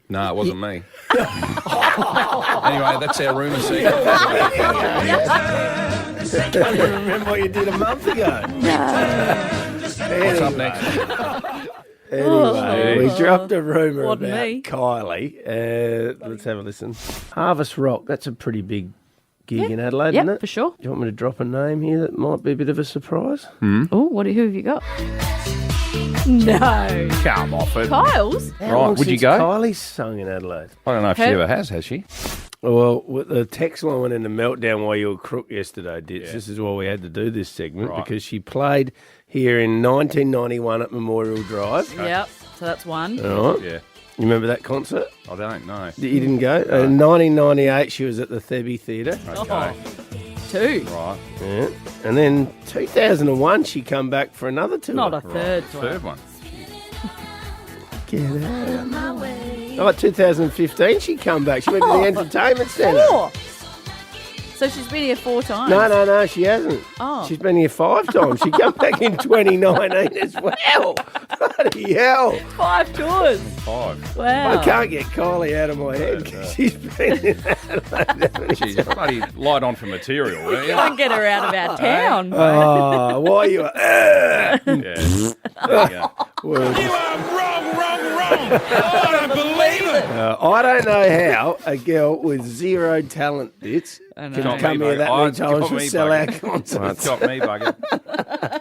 No, it wasn't me. Anyway, that's our rumour segment. I can't even remember what you did a month ago. What's up next? Anyway, we dropped a rumour about Wasn't me. Kylie. Let's have a listen. Harvest Rock, that's a pretty big gig in Adelaide, Yep, isn't it? for sure. Do you want me to drop a name here that might be a bit of a surprise? Oh, who have you got? No. Come off it. Kyle's? How long Right, would you since go? Kylie's sung in Adelaide. I don't know if she ever has she? Well, with the text line went into meltdown while you were crook yesterday, Ditts. This is why we had to do this segment, because she played here in 1991 at Memorial Drive. Yep, so that's one. All right. Yeah. You remember that concert? I don't know. You didn't go? In 1998, she was at the Thebby Theatre. Okay. Two. Right. Yeah. And then 2001, she come back for another tour. Not a third one. Third one. Get out of my way. Oh, 2015, she come back. She went to the entertainment centre. Four. So she's been here 4 times. No, she hasn't. Oh. She's been here 5 times. She come back in 2019 as well. Bloody hell. 5 tours. 5. Wow. I can't get Kylie out of my head because she's been in Adelaide. She's bloody light on for material, We weren't you? can't get her out of our town. Oh, why are you... Yeah. There you go. Well, You are wrong. I don't believe it. I don't know how a girl with zero talent, Ditts, can Got come me, here bugger. that Oh, many it's times got to me, sell our bugger. concerts. It's got me buggered.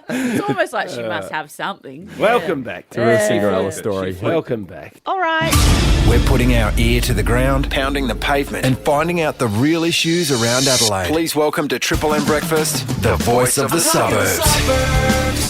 It's almost like she must have something. Welcome back to a Cinderella story. Welcome back. All right. We're putting our ear to the ground, pounding the pavement, and finding out the real issues around Adelaide. Please welcome to Triple M Breakfast, the voice of the suburbs.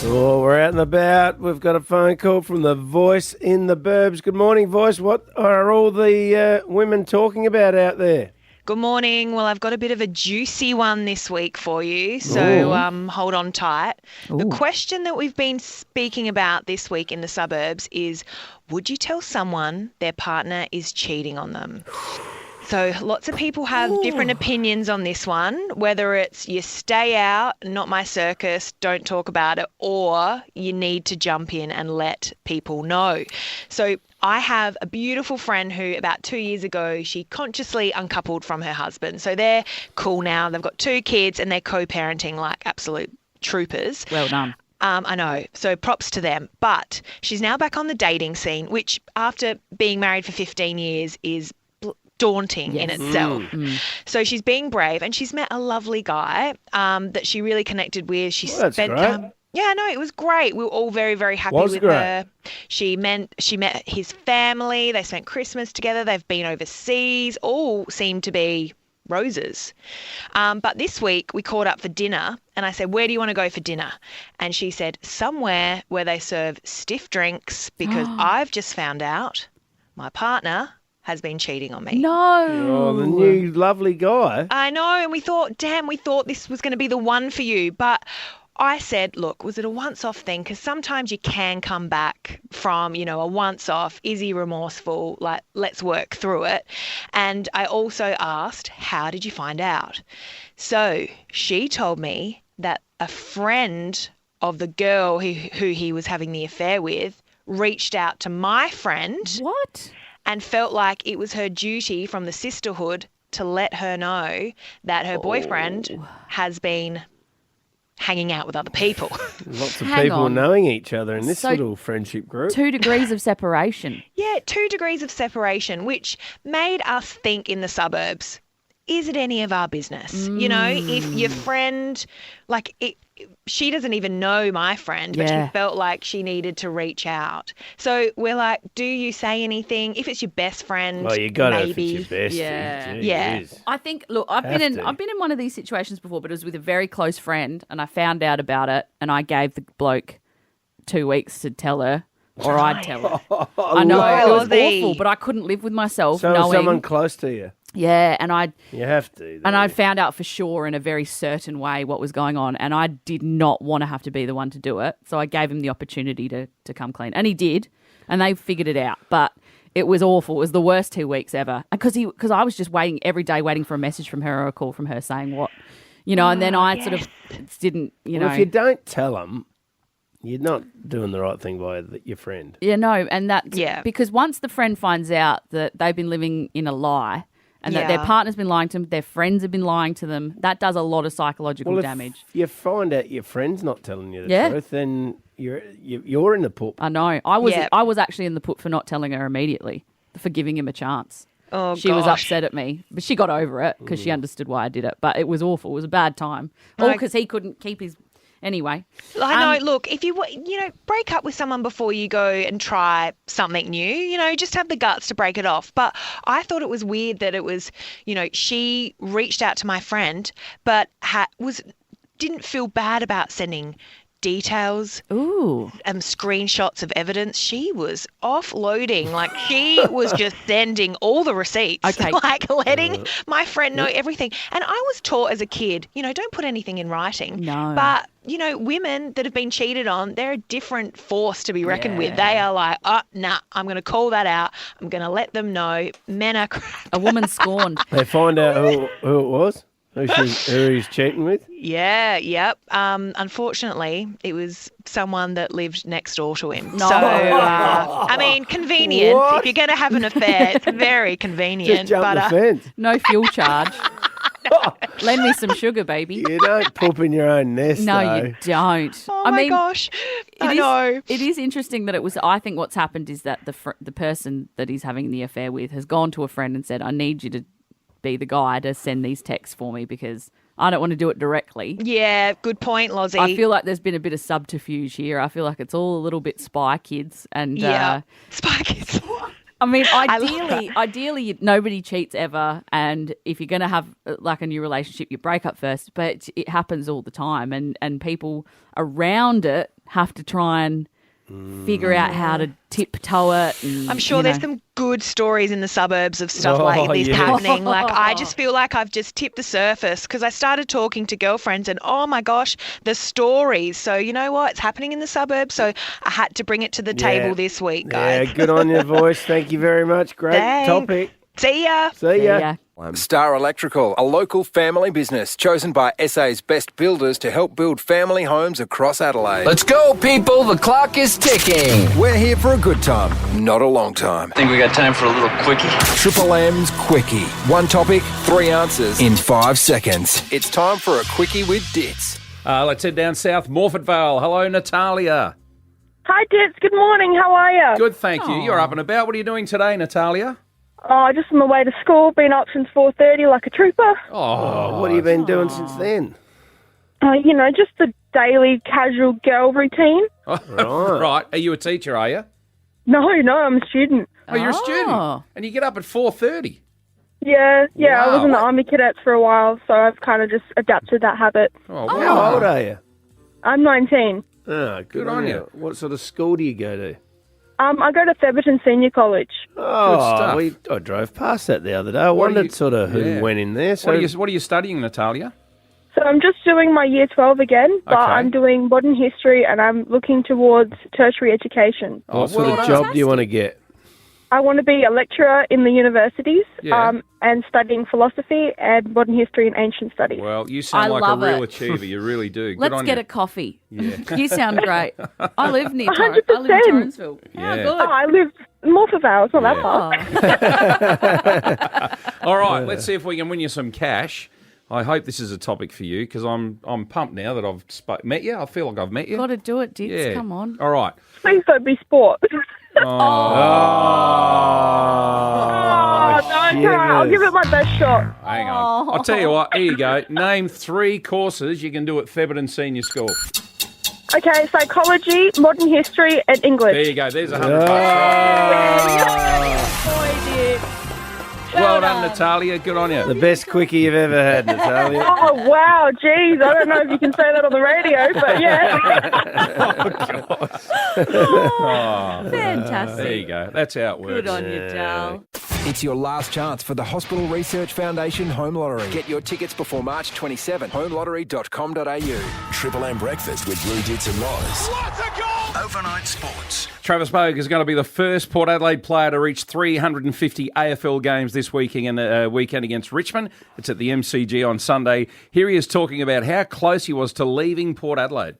Oh, we're out and about. We've got a phone call from the voice in the burbs. Good morning, voice. What are all the women talking about out there? Good morning. Well, I've got a bit of a juicy one this week for you, so hold on tight. The question that we've been speaking about this week in the suburbs is, would you tell someone their partner is cheating on them? So lots of people have different opinions on this one, whether it's you stay out, not my circus, don't talk about it, or you need to jump in and let people know. So I have a beautiful friend who about 2 years ago, she consciously uncoupled from her husband. So they're cool now. They've got 2 kids and they're co-parenting like absolute troopers. Well done. I know. So props to them. But she's now back on the dating scene, which after being married for 15 years is daunting in itself. So she's being brave and she's met a lovely guy that she really connected with. She Well, that's spent great. yeah, no, it was great. We were all very, very happy Was with great. her. She met his family. They spent Christmas together. They've been overseas. All seemed to be roses. But this week we caught up for dinner and I said, where do you want to go for dinner? And she said, somewhere where they serve stiff drinks because I've just found out my partner has been cheating on me. No. Oh, the new lovely guy. I know, and we thought this was going to be the one for you. But I said, look, was it a once-off thing? Because sometimes you can come back from, a once-off. Is he remorseful? Like, let's work through it. And I also asked, how did you find out? So she told me that a friend of the girl who he was having the affair with reached out to my friend. What? And felt like it was her duty from the sisterhood to let her know that her boyfriend has been hanging out with other people. Lots of Hang people on. knowing each other in this So, little friendship group. 2 degrees of separation. Yeah, 2 degrees of separation, which made us think in the suburbs, is it any of our business? If your friend, she doesn't even know my friend, but Yeah. she felt like she needed to reach out. So we're like, do you say anything? If it's your best friend, Well, you got to if maybe. it's your best. Yeah. Yeah. I think. Look, I've been in one of these situations before, but it was with a very close friend, and I found out about it, and I gave the bloke 2 weeks to tell her or I'd tell her. I know, it was awful, but I couldn't live with myself So knowing... someone close to you. Yeah, and You have to. And I found out for sure in a very certain way what was going on, and I did not want to have to be the one to do it. So I gave him the opportunity to come clean, and he did, and they figured it out. But it was awful. It was the worst 2 weeks ever, because I was just waiting every day, waiting for a message from her or a call from her saying what, and then I sort of didn't, Well, if you don't tell them, you're not doing the right thing by your friend. Yeah, no, and because once the friend finds out that they've been living in a lie. And that their partner's been lying to them, their friends have been lying to them. That does a lot of psychological damage. If you find out your friend's not telling you the truth, then you're in the put. I know. I was actually in the put for not telling her immediately, for giving him a chance. Oh, she was upset at me, but she got over it because she understood why I did it. But it was awful. It was a bad time. All because he couldn't keep his... Anyway. I know. Look, if you break up with someone before you go and try something new, just have the guts to break it off. But I thought it was weird that it was, she reached out to my friend, but didn't feel bad about sending details, screenshots of evidence. She was offloading, she was just sending all the receipts, letting my friend know everything. And I was taught as a kid, don't put anything in writing. No. But women that have been cheated on, they're a different force to be reckoned with. They are like, nah, I'm going to call that out. I'm going to let them know. Men are crap. A woman scorned. They find out who it was? Who he's cheating with? Yeah, yep. Unfortunately, it was someone that lived next door to him. No. So, convenient. What? If you're going to have an affair, it's very convenient. Just jump the fence. No fuel charge. Lend me some sugar, baby. You don't poop in your own nest, No, though. you don't. Oh my gosh. I know. It is interesting that it was. I think what's happened is that the person that he's having the affair with has gone to a friend and said, I need you to be the guy to send these texts for me because I don't want to do it directly. Yeah, good point, Lozzie. I feel like there's been a bit of subterfuge here. I feel like it's all a little bit Spy Kids. And Spy Kids. Ideally, nobody cheats ever. And if you're going to have a new relationship, you break up first. But it happens all the time. And people around it have to try and figure out how to tiptoe it. And, I'm sure there's some good stories in the suburbs of stuff like this happening. I just feel like I've just tipped the surface because I started talking to girlfriends and, oh my gosh, the stories. So you know what? It's happening in the suburbs. So I had to bring it to the table this week, guys. Yeah, good on your voice. Thank you very much. Great topic. See ya. See ya. Star Electrical, a local family business chosen by SA's best builders to help build family homes across Adelaide. Let's go, people. The clock is ticking. We're here for a good time, not a long time. Think we got time for a little quickie? Triple M's Quickie. One topic, 3 answers in 5 seconds. It's time for a Quickie with Ditts. Let's head down south, Morfordvale. Hello, Natalia. Hi, Ditts. Good morning. How are you? Good, thank you. You're up and about. What are you doing today, Natalia? Oh, just on the way to school. Been up since 4:30 like a trooper. Oh, what have you been doing since then? Just the daily casual girl routine. Right. Are you a teacher, are you? No, I'm a student. Oh, you're a student? And you get up at 4:30? Yeah. Wow. I was in the Army Cadets for a while, so I've kind of just adapted that habit. Oh, wow. How old are you? I'm 19. Oh, good on you. What sort of school do you go to? I go to Theberton Senior College. Oh, I drove past that the other day. I wondered who went in there. So What are you studying, Natalia? So I'm just doing my Year 12 again, but Okay. I'm doing modern history and I'm looking towards tertiary education. what sort of job do you want to get? I want to be a lecturer in the universities Yeah. and studying philosophy and modern history and ancient studies. Well, you sound I like a love real it. achiever. You really do. Good Let's on get you. a coffee. Yeah. You sound great. I live near 100%. I live in Torrensville. Yeah. Oh, good. Oh, I live in Morfordvale. It's not that far. All right, let's see if we can win you some cash. I hope this is a topic for you because I'm pumped now that I've met you. I feel like I've met you. Got to do it, Ditts. Yeah. Come on. All right. Please don't be sport. Oh, no, it's all right. I'll give it my best shot. Hang on. I'll tell you what. Here you go. Name 3 courses you can do at Theberton Senior School. Okay, psychology, modern history, and English. There you go. There's $100. Right. Boy, dear. Well Well done, Natalia. Good on you. The best quickie you've ever had, Natalia. Oh, wow, geez. I don't know if you can say that on the radio, but yeah. Fantastic. There you go. That's how it works. Good on you, Dal. It's your last chance for the Hospital Research Foundation Home Lottery. Get your tickets before March 27. homelottery.com.au. Triple M breakfast with Blue Ditts and Loz. Overnight sports. Travis Bogue is going to be the first Port Adelaide player to reach 350 AFL games this weekend against Richmond. It's at the MCG on Sunday. Here he is talking about how close he was to leaving Port Adelaide.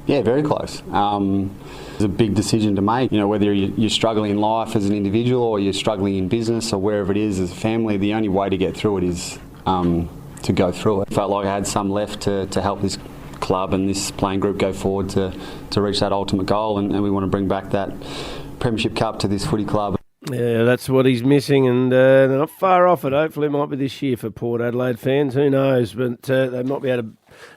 Yeah, very close. It's a big decision to make. You know, whether you're struggling in life as an individual or you're struggling in business or wherever it is as a family, the only way to get through it is to go through it. Felt like I had some left to help this club and this playing group go forward to reach that ultimate goal, and we want to bring back that Premiership Cup to this footy club. Yeah, that's what he's missing, and they're not far off it. Hopefully it might be this year for Port Adelaide fans. Who knows? But they might be able to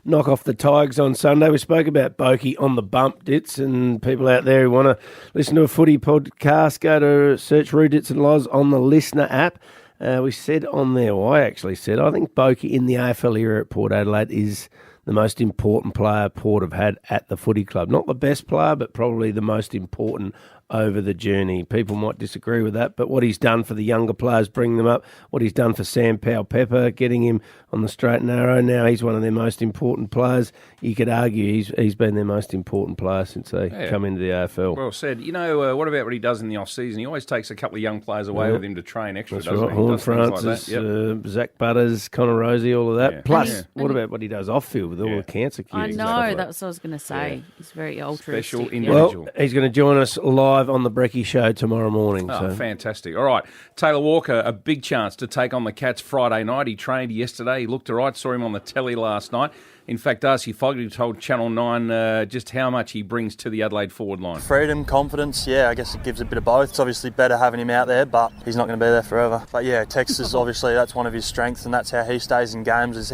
knock off the Tigers on Sunday. We spoke about Boakey on the bump, Ditts, and people out there who want to listen to a footy podcast, go to search Rue Ditts and Loz on the Listener app. We said on there, well, I actually said, I think Boakey in the AFL era at Port Adelaide is the most important player Port have had at the footy club. Not the best player, but probably the most important over the journey. People might disagree with that, but what he's done for the younger players, bringing them up, what he's done for Sam Powell-Pepper, getting him on the straight and narrow, now he's one of their most important players. You could argue he's been their most important player since they come into the AFL. Well said. You know, what about what he does in the off-season? He always takes a couple of young players away with him to train extra, That's doesn't right. he? Horn Does things Francis, like that. Yep. Zach Butters, Connor Rosie, all of that. Yeah. Plus, what about what he does off-field with all the cancer I kids? know, that's what I was going to say. He's very altruistic. Special individual. Well, he's going to join us live on the Brekkie Show tomorrow morning. Oh, so. fantastic. All right. Taylor Walker, a big chance to take on the Cats Friday night. He trained yesterday. He looked all right. Saw him on the telly last night. In fact, Darcy Fogarty told Channel 9 just how much he brings to the Adelaide forward line. Freedom, confidence, yeah, I guess it gives a bit of both. It's obviously better having him out there, but he's not going to be there forever. But yeah, Tex is obviously, that's one of his strengths, and that's how he stays in games, is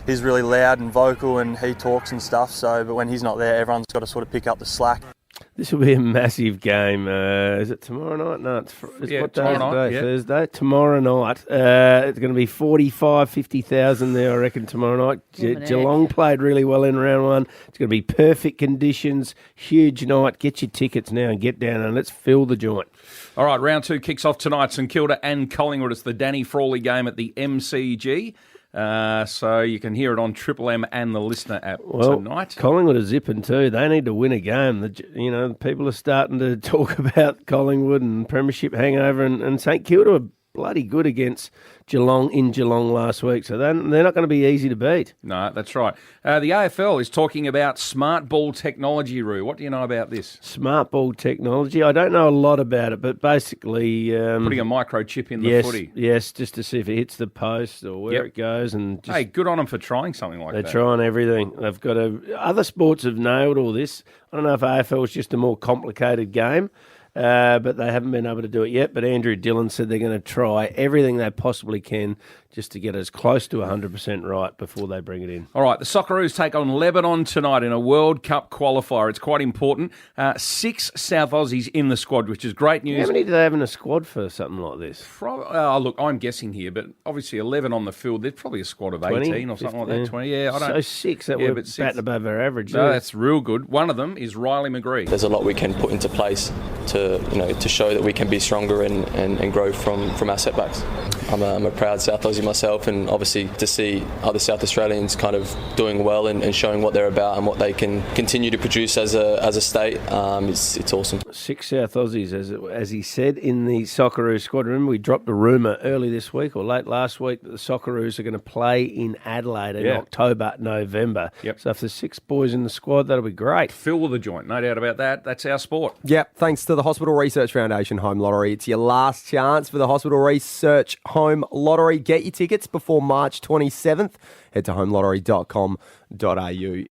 he's really loud and vocal and he talks and stuff. So, but when he's not there, everyone's got to sort of pick up the slack. This will be a massive game. Is it tomorrow night? No, what day is it? Thursday. Tomorrow night. It's going to be 45,000, 50,000 there, I reckon, tomorrow night. Geelong played really well in round one. It's going to be perfect conditions, huge night. Get your tickets now and get down and let's fill the joint. All right, round two kicks off tonight. St Kilda and Collingwood. It's the Danny Frawley game at the MCG. So you can hear it on Triple M and the Listener app tonight. Collingwood are zipping too. They need to win a game. People are starting to talk about Collingwood and Premiership hangover, and St Kilda were bloody good against Geelong in Geelong last week, so they're not going to be easy to beat. No, that's right. The AFL is talking about smart ball technology, Roo. What do you know about this? Smart ball technology? I don't know a lot about it, but basically... putting a microchip in the footy. Yes, just to see if it hits the post or where it goes. And just, hey, good on them for trying something like that. They're trying everything. They've got other sports have nailed all this. I don't know if AFL is just a more complicated game, but they haven't been able to do it yet. But Andrew Dillon said they're going to try everything they possibly can just to get as close to 100% right before they bring it in. All right, the Socceroos take on Lebanon tonight in a World Cup qualifier. It's quite important. 6 South Aussies in the squad, which is great news. How many do they have in a squad for something like this? Look, I'm guessing here, but obviously 11 on the field. There's probably a squad of 18 or something like that. 20, yeah. I don't. So 6, we're batting above our average. No, that's real good. One of them is Riley McGree. There's a lot we can put into place to show that we can be stronger and grow from our setbacks. I'm a proud South Aussie myself, and obviously to see other South Australians kind of doing well and showing what they're about and what they can continue to produce as a state, it's awesome. 6 South Aussies, as he said, in the Socceroos squad. Remember, we dropped a rumour early this week or late last week that the Socceroos are going to play in Adelaide in October, November. Yep. So if there's 6 boys in the squad, that'll be great. Fill the joint, no doubt about that. That's our sport. Yep, thanks to the Hospital Research Foundation Home Lottery. It's your last chance for the Hospital Research Home Lottery. Get your tickets before March 27th. Head to homelottery.com.au.